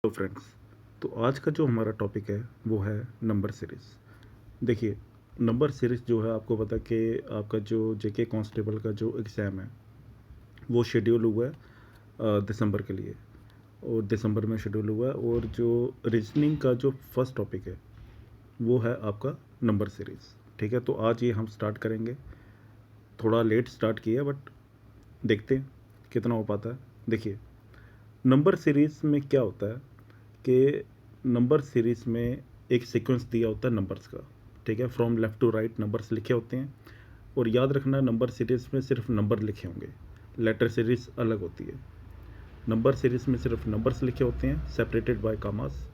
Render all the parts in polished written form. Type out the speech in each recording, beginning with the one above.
तो फ्रेंड्स, तो आज का जो हमारा टॉपिक है वो है नंबर सीरीज़। देखिए, नंबर सीरीज़ जो है आपको पता है कि आपका जो जेके कांस्टेबल का जो एग्ज़ाम है वो शेड्यूल हुआ है दिसंबर के लिए, और दिसंबर में शेड्यूल हुआ है। और जो रीजनिंग का जो फर्स्ट टॉपिक है वो है आपका नंबर सीरीज़। ठीक है, तो आज ये हम स्टार्ट करेंगे। थोड़ा लेट स्टार्ट किया बट देखते हैं कितना हो पाता है। देखिए, नंबर सीरीज़ में क्या होता है कि नंबर सीरीज़ में एक सीक्वेंस दिया होता है नंबर्स का। ठीक है, from left to right numbers लिखे होते हैं। और याद रखना, नंबर सीरीज़ में सिर्फ नंबर लिखे होंगे, लेटर सीरीज़ अलग होती है। नंबर सीरीज़ में सिर्फ नंबर्स लिखे होते हैं सेपरेटेड बाय कामास,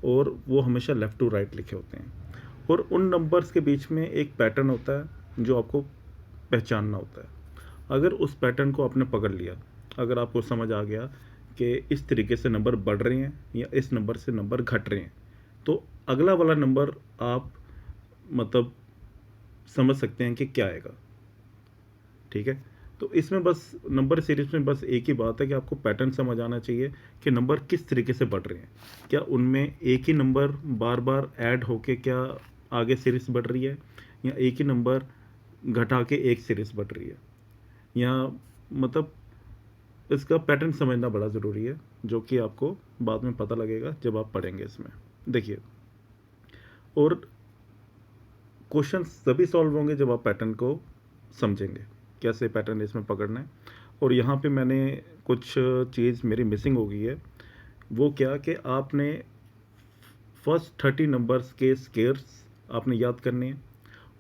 और वो हमेशा लेफ़्ट टू राइट लिखे होते हैं। और उन नंबर्स के बीच में एक पैटर्न होता है जो आपको पहचानना होता है। अगर उस पैटर्न को आपने पकड़ लिया, अगर आपको समझ आ गया कि इस तरीके से नंबर बढ़ रहे हैं या इस नंबर से नंबर घट रहे हैं, तो अगला वाला नंबर आप मतलब समझ सकते हैं कि क्या आएगा। ठीक है, तो इसमें बस नंबर सीरीज में बस एक ही बात है कि आपको पैटर्न समझ आना चाहिए कि नंबर किस तरीके से बढ़ रहे हैं। क्या उनमें एक ही नंबर बार बार ऐड होके क्या आगे सीरीज बढ़ रही है, या एक ही नंबर घटा के एक सीरीज बढ़ रही है, या मतलब इसका पैटर्न समझना बड़ा ज़रूरी है, जो कि आपको बाद में पता लगेगा जब आप पढ़ेंगे इसमें। देखिए, और क्वेश्चन तभी सॉल्व होंगे जब आप पैटर्न को समझेंगे, कैसे पैटर्न इसमें पकड़ना है। और यहाँ पे मैंने कुछ चीज़ मेरी मिसिंग हो गई है। वो क्या कि आपने फर्स्ट 30 नंबर्स के स्केयर्स आपने याद करने हैं,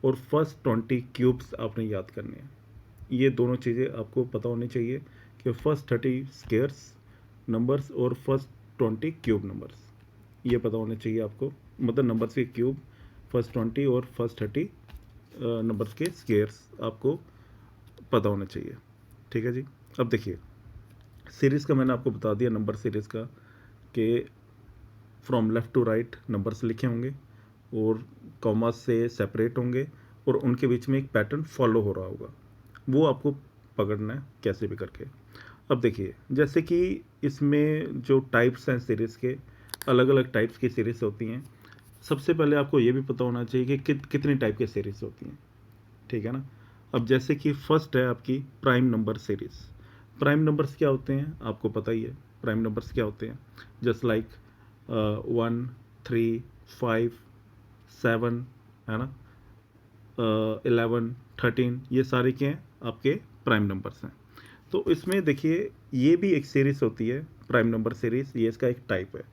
और फर्स्ट 20 क्यूब्स आपने याद करने हैं। ये दोनों चीज़ें आपको पता होनी चाहिए कि फर्स्ट 30 स्केयर्स नंबर्स और फर्स्ट 20 क्यूब नंबर्स, ये पता होने चाहिए आपको। मतलब नंबर्स के क्यूब फर्स्ट 20 और फर्स्ट 30 नंबर्स के स्केयर्स आपको पता होना चाहिए। ठीक है जी। अब देखिए, सीरीज़ का मैंने आपको बता दिया, नंबर सीरीज़ का, कि from left to right numbers लिखे होंगे और कॉमा से सेपरेट होंगे, और उनके बीच में एक पैटर्न फॉलो हो रहा होगा। वो आपको पकड़ना है कैसे भी करके। अब देखिए, जैसे कि इसमें जो टाइप्स हैं सीरीज़ के, अलग अलग टाइप्स की सीरीज़ होती हैं। सबसे पहले आपको ये भी पता होना चाहिए कि कितनी टाइप की सीरीज़ होती हैं। ठीक है ना। अब जैसे कि फर्स्ट है आपकी prime number series. Prime numbers क्या होते हैं आपको पता ही है। प्राइम नंबर्स क्या होते हैं, जस्ट लाइक 1, 3, 5, 7, है ना, 11, 13, ये सारे क्या हैं आपके प्राइम नंबर्स हैं। तो इसमें देखिए, ये भी एक सीरीज़ होती है प्राइम नंबर सीरीज़, ये इसका एक टाइप है।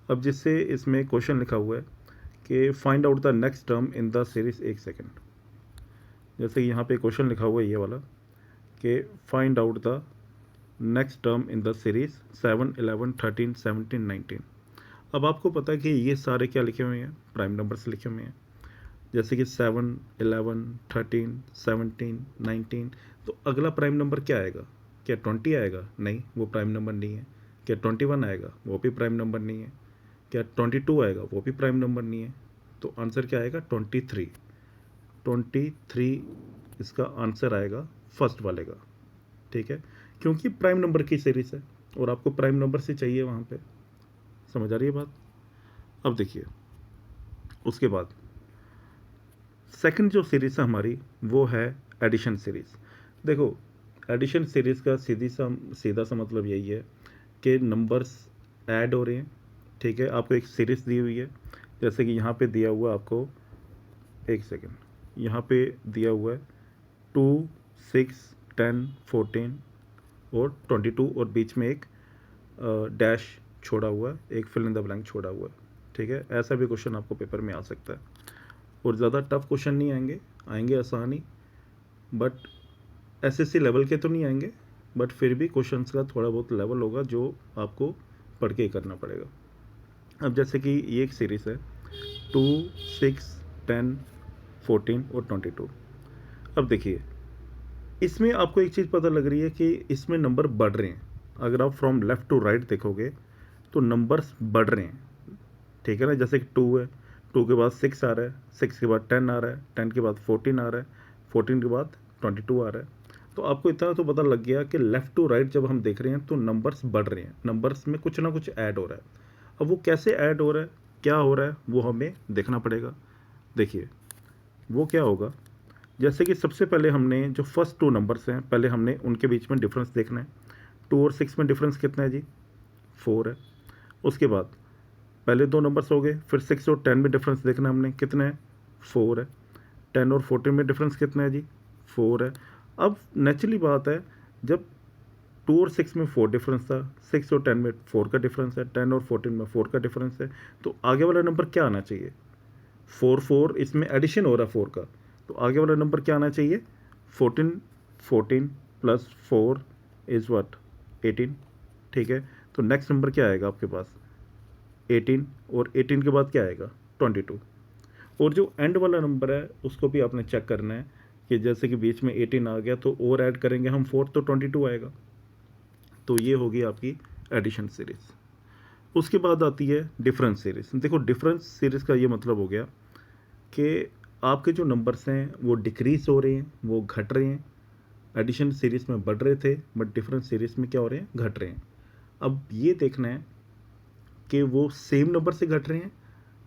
अब जिससे इसमें क्वेश्चन लिखा हुआ है कि find out the next term in the series, एक सेकेंड। जैसे यहाँ पे क्वेश्चन लिखा हुआ है ये वाला, कि find out the next term in the series 7, 11, 13, 17, 19। अब आपको पता है कि ये सारे क्या लिखे हुए हैं, प्राइम नंबर्स लिखे हुए हैं। जैसे कि 7, 11, 13, 17, 19। तो अगला प्राइम नंबर क्या आएगा? क्या 20 आएगा? नहीं, वो प्राइम नंबर नहीं है। क्या 21 आएगा? वो भी प्राइम नंबर नहीं है। क्या 22 आएगा? वो भी प्राइम नंबर नहीं है। तो आंसर क्या आएगा? 23। 23 इसका आंसर आएगा फर्स्ट वाले का। ठीक है, क्योंकि प्राइम नंबर की सीरीज़ है और आपको प्राइम नंबर से चाहिए वहाँ पे। समझ आ रही है बात? अब देखिए, उसके बाद सेकंड जो सीरीज़ है हमारी, वो है एडिशन सीरीज़। देखो, एडिशन सीरीज़ का सीधा सा मतलब यही है कि नंबर्स ऐड हो रहे हैं। ठीक है, आपको एक सीरीज़ दी हुई है, जैसे कि यहाँ पे दिया हुआ आपको, एक सेकेंड, यहाँ पे दिया हुआ है 2, 6, 10, 14 और 22, और बीच में एक डैश छोड़ा हुआ है, एक फिल इन द ब्लैंक छोड़ा हुआ है। ठीक है, ऐसा भी क्वेश्चन आपको पेपर में आ सकता है। और ज़्यादा टफ क्वेश्चन नहीं आएंगे, आएंगे आसानी, बट एसएससी लेवल के तो नहीं आएंगे, बट फिर भी क्वेश्चंस का थोड़ा बहुत लेवल होगा जो आपको पढ़ के ही करना पड़ेगा। अब जैसे कि ये एक सीरीज़ है 2, 6, 10, 14 और 22। अब देखिए, इसमें आपको एक चीज़ पता लग रही है कि इसमें नंबर बढ़ रहे हैं। अगर आप फ्रॉम लेफ़्ट टू राइट देखोगे तो नंबर्स बढ़ रहे हैं। ठीक है ना, जैसे कि 2 है, 2 के बाद 6 आ रहा है, 6 के बाद 10 आ रहा है, 10 के बाद 14 आ रहा है, 14 के बाद 22 आ रहा है। तो आपको इतना तो पता लग गया कि लेफ़्ट टू राइट जब हम देख रहे हैं तो नंबर्स बढ़ रहे हैं, नंबर्स में कुछ ना कुछ ऐड हो रहा है। अब वो कैसे ऐड हो रहा है, क्या हो रहा है, वो हमें देखना पड़ेगा। देखिए वो क्या होगा, जैसे कि सबसे पहले हमने जो फर्स्ट टू नंबर्स हैं, पहले हमने उनके बीच में डिफरेंस देखना है। 2 और 6 में डिफरेंस कितना है जी, 4 है। उसके बाद पहले दो नंबर्स हो गए, फिर 6 और 10 में डिफरेंस देखना है हमने, कितना है, 4 है। 10 और 14 में डिफरेंस कितना है जी, 4 है। अब नेचुरली बात है, जब 2 और 6 में 4 डिफरेंस था, 6 और 10 में 4 का डिफरेंस है, 10 और 14 में 4 का डिफरेंस है, तो आगे वाला नंबर क्या आना चाहिए, 4 4, इसमें एडिशन हो रहा है 4 का, तो आगे वाला नंबर क्या आना चाहिए, 14, 14 प्लस 4 इज़ व्हाट, 18। ठीक है, तो नेक्स्ट नंबर क्या आएगा आपके पास, 18, और 18 के बाद क्या आएगा, 22। और जो एंड वाला नंबर है उसको भी आपने चेक करना है कि जैसे कि बीच में 18 आ गया तो और ऐड करेंगे हम 4, तो 22 आएगा। तो ये होगी आपकी एडिशन सीरीज़। उसके बाद आती है डिफरेंस सीरीज़। देखो डिफरेंस सीरीज़ का ये मतलब हो गया कि आपके जो नंबर्स हैं वो डिक्रीज़ हो रहे हैं, वो घट रहे हैं। एडिशन सीरीज़ में बढ़ रहे थे, बट डिफरेंस सीरीज़ में क्या हो रहे हैं, घट रहे हैं। अब ये देखना है कि वो सेम नंबर से घट रहे हैं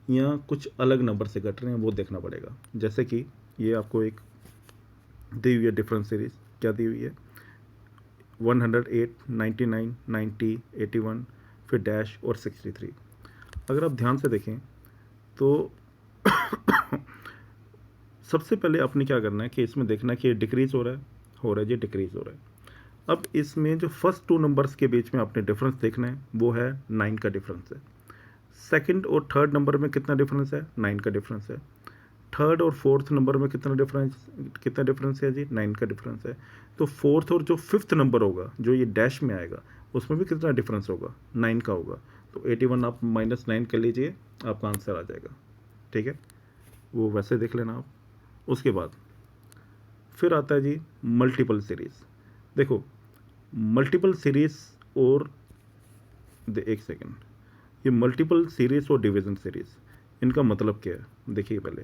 या कुछ अलग नंबर से घट रहे हैं, वो देखना पड़ेगा। जैसे कि ये आपको एक दी हुई है डिफरेंस सीरीज़, क्या दी हुई है, 108, 99, 90, 81, फिर डैश और 63। अगर आप ध्यान से देखें तो सबसे पहले आपने क्या करना है कि इसमें देखना है कि ये डिक्रीज़ हो रहा है, ये डिक्रीज़ हो रहा है। अब इसमें जो फर्स्ट टू नंबर्स के बीच में आपने डिफरेंस देखना है, वो है 9 का डिफरेंस है। सेकंड और थर्ड नंबर में कितना डिफरेंस है, 9 का डिफरेंस है। थर्ड और फोर्थ नंबर में कितना डिफरेंस है जी, 9 का डिफरेंस है। तो फोर्थ और जो फिफ्थ नंबर होगा जो ये डैश में आएगा, उसमें भी कितना डिफरेंस होगा, 9 का होगा। तो 81 आप -9 कर लीजिए, आपका आंसर आ जाएगा। ठीक है, वो वैसे देख लेना आप। उसके बाद फिर आता है जी मल्टीपल सीरीज़। देखो मल्टीपल सीरीज़ और एक सेकेंड, ये मल्टीपल सीरीज़ और डिवीज़न सीरीज़, इनका मतलब क्या है, देखिए पहले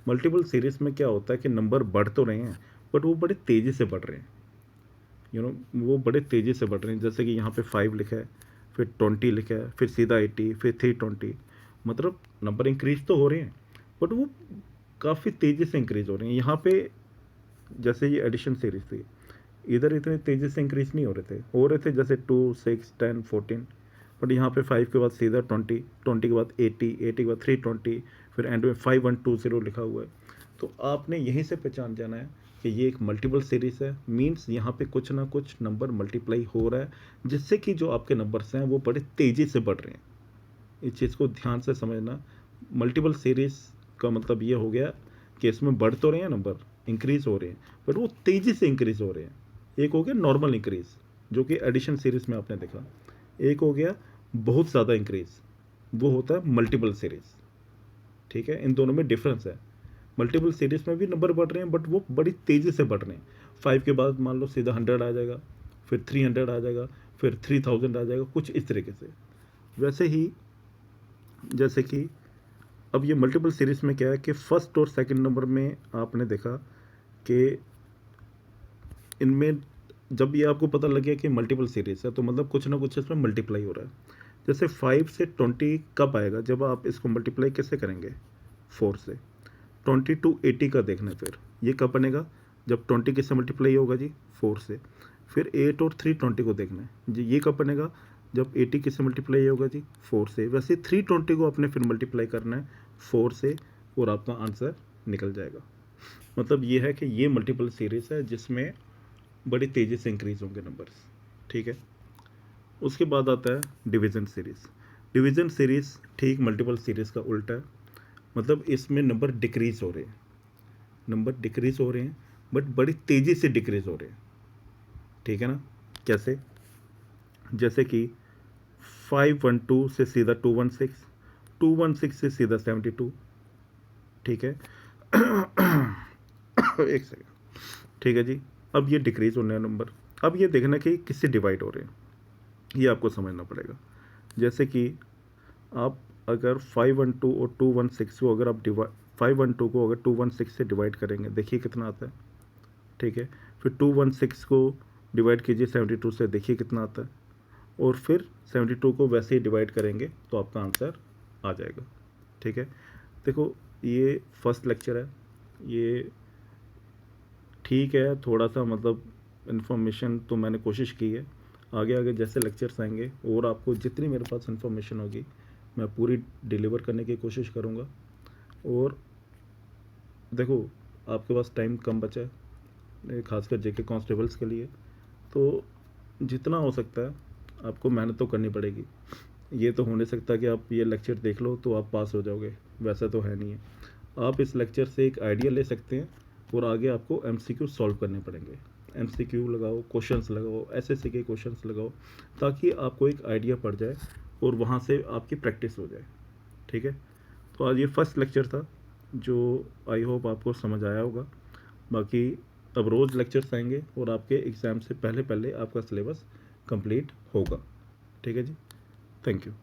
मल्टीपल सीरीज़ में क्या होता है कि नंबर बढ़ तो रहे हैं, बट वो बड़े तेज़ी से बढ़ रहे हैं। वो बड़े तेज़ी से बढ़ रहे हैं। जैसे कि यहाँ पे 5 लिखा है, फिर 20 लिखा है, फिर सीधा 80, फिर 320, मतलब नंबर इंक्रीज तो हो रहे हैं, बट वो काफ़ी तेज़ी से इंक्रीज हो रहे हैं। यहाँ पे जैसे ये एडिशन सीरीज थी, इधर इतने तेज़ी से इंक्रीज नहीं हो रहे थे जैसे 2, 6, 10, 14, बट यहाँ पे 5 के बाद सीधा 20, 20 के बाद 80, 80 के बाद 320, फिर एंड में 5120 लिखा हुआ है। तो आपने यहीं से पहचान जाना है कि ये एक मल्टीपल सीरीज़ है, मींस यहाँ पे कुछ ना कुछ नंबर मल्टीप्लाई हो रहा है, जिससे कि जो आपके नंबर्स हैं वो बड़े तेज़ी से बढ़ रहे हैं। इस चीज़ को ध्यान से समझना। मल्टीपल सीरीज़ का मतलब ये हो गया कि इसमें बढ़ तो रहे हैं नंबर, इंक्रीज़ हो रहे हैं, बट वो तेज़ी से इंक्रीज़ हो रहे हैं। एक हो गया नॉर्मल इंक्रीज़, जो कि एडिशन सीरीज़ में आपने देखा। एक हो गया बहुत ज़्यादा इंक्रीज़, वो होता है मल्टीपल सीरीज़। ठीक है, इन दोनों में डिफरेंस है। मल्टीपल सीरीज़ में भी नंबर बढ़ रहे हैं, बट वो बड़ी तेज़ी से बढ़ रहे हैं। 5 के बाद मान लो सीधा 100 आ जाएगा, फिर 300 आ जाएगा, फिर 3000 आ जाएगा, कुछ इस तरीके से। वैसे ही जैसे कि अब ये मल्टीपल सीरीज़ में क्या है कि फर्स्ट और सेकंड नंबर में आपने देखा कि इनमें जब ये आपको पता लग गया कि मल्टीपल सीरीज़ है, तो मतलब कुछ ना कुछ इसमें मल्टीप्लाई हो रहा है। जैसे 5 से 20 कब आएगा, जब आप इसको मल्टीप्लाई कैसे करेंगे, 4 से। 20 टू 80 का देखना है, फिर ये कब बनेगा, जब 20 किससे मल्टीप्लाई होगा जी, 4 से। फिर 8 और 320 को देखना है जी, ये कब बनेगा, जब 80 किससे मल्टीप्लाई होगा जी, 4 से। वैसे 320 को आपने फिर मल्टीप्लाई करना है 4 से, और आपका आंसर निकल जाएगा। मतलब ये है कि ये मल्टीपल सीरीज़ है जिसमें बड़ी तेज़ी से इंक्रीज़ होंगे नंबर्स। ठीक है, उसके बाद आता है डिवीज़न सीरीज़। डिवीज़न सीरीज़ ठीक मल्टीपल सीरीज़ का उल्टा है, मतलब इसमें नंबर डिक्रीज़ हो रहे हैं, नंबर डिक्रीज़ हो रहे हैं, बट बड़ी तेज़ी से डिक्रीज़ हो रहे हैं। ठीक है ना, कैसे, जैसे कि 512 से सीधा 216, 216 से सीधा 72। ठीक है, एक सेकेंड। ठीक है जी, अब ये डिक्रीज़ होने हैं नंबर। अब ये देखना कि किससे डिवाइड हो रहे हैं, ये आपको समझना पड़ेगा। जैसे कि आप अगर 512 और 216 को अगर आप 512 को अगर 216 से डिवाइड करेंगे, देखिए कितना आता है। ठीक है, फिर 216 को डिवाइड कीजिए 72 से, देखिए कितना आता है। और फिर 72 को वैसे ही डिवाइड करेंगे तो आपका आंसर आ जाएगा। ठीक है, देखो ये फर्स्ट लेक्चर है, ये ठीक है, थोड़ा सा मतलब इन्फॉर्मेशन तो मैंने कोशिश की है। आगे आगे जैसे लेक्चर्स आएंगे और आपको जितनी मेरे पास इन्फॉर्मेशन होगी मैं पूरी डिलीवर करने की कोशिश करूँगा। और देखो आपके पास टाइम कम बचा है, खासकर जेके कांस्टेबल्स के लिए, तो जितना हो सकता है आपको मेहनत तो करनी पड़ेगी। ये तो हो नहीं सकता कि आप ये लेक्चर देख लो तो आप पास हो जाओगे, वैसा तो है नहीं है। आप इस लेक्चर से एक आइडिया ले सकते हैं और आगे आपको एमसीक्यू सॉल्व करने पड़ेंगे। एमसीक्यू लगाओ, क्वेश्चंस लगाओ, एसएससी के क्वेश्चंस लगाओ, ताकि आपको एक आइडिया पड़ जाए और वहाँ से आपकी प्रैक्टिस हो जाए। ठीक है, तो आज ये फर्स्ट लेक्चर था जो आई होप आपको समझ आया होगा। बाकी अब रोज़ लेक्चर्स आएंगे और आपके एग्ज़ाम से पहले पहले आपका सिलेबस कंप्लीट होगा। ठीक है जी, थैंक यू।